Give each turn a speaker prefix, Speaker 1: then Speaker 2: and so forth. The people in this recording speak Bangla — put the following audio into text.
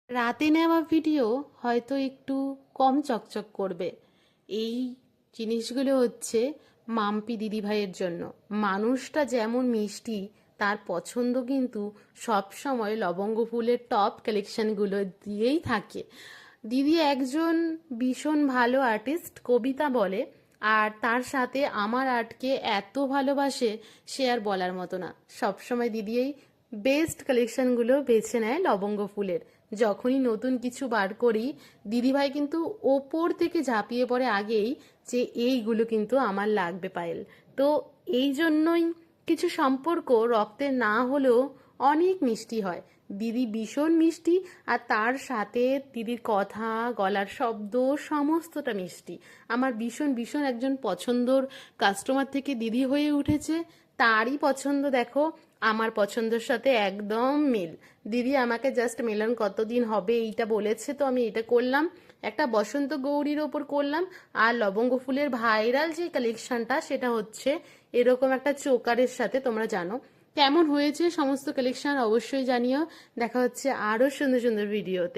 Speaker 1: রাতে নেওয়া ভিডিও হয়তো একটু কম চকচক করবে। এই জিনিসগুলো হচ্ছে মাম্পি দিদিভাইয়ের জন্য। মানুষটা যেমন মিষ্টি, তার পছন্দ কিন্তু সব সময় লবঙ্গ ফুলের টপ কালেকশনগুলো দিয়েই থাকে। দিদি একজন ভীষণ ভালো আর্টিস্ট, কবিতা বলে, আর তার সাথে আমার আর্টকে এত ভালোবাসে, সে আর বলার মতো না। সবসময় দিদি এই বেস্ট কালেকশনগুলো বেছে নেয় লবঙ্গ ফুলের। যখনই নতুন কিছু বার করি, দিদিভাই কিন্তু ওপর থেকে ঝাঁপিয়ে পড়ে আগেই, যে এইগুলো কিন্তু আমার লাগবে পায়েল। তো এই জন্যই কিছু সম্পর্ক রক্তের না হলেও অনেক মিষ্টি হয়। দিদি ভীষণ মিষ্টি, আর তার সাথে দিদির কথা, গলার শব্দ, সমস্তটা মিষ্টি। আমার ভীষণ ভীষণ একজন পছন্দর কাস্টমার থেকে দিদি হয়ে উঠেছে। তারই পছন্দ দেখো আমার পছন্দের সাথে একদম মিল। দিদি আমাকে জাস্ট মিলন কতদিন হবে এইটা বলেছে, তো আমি এটা করলাম, একটা বসন্ত গৌরীর ওপর করলাম। আর লবঙ্গ ফুলের ভাইরাল যে কালেকশনটা, সেটা হচ্ছে এরকম একটা চোকারের সাথে। তোমরা জানো কেমন হয়েছে সমস্ত কালেকশন, অবশ্যই জানিও। দেখা হচ্ছে আরো সুন্দর সুন্দর ভিডিওতে।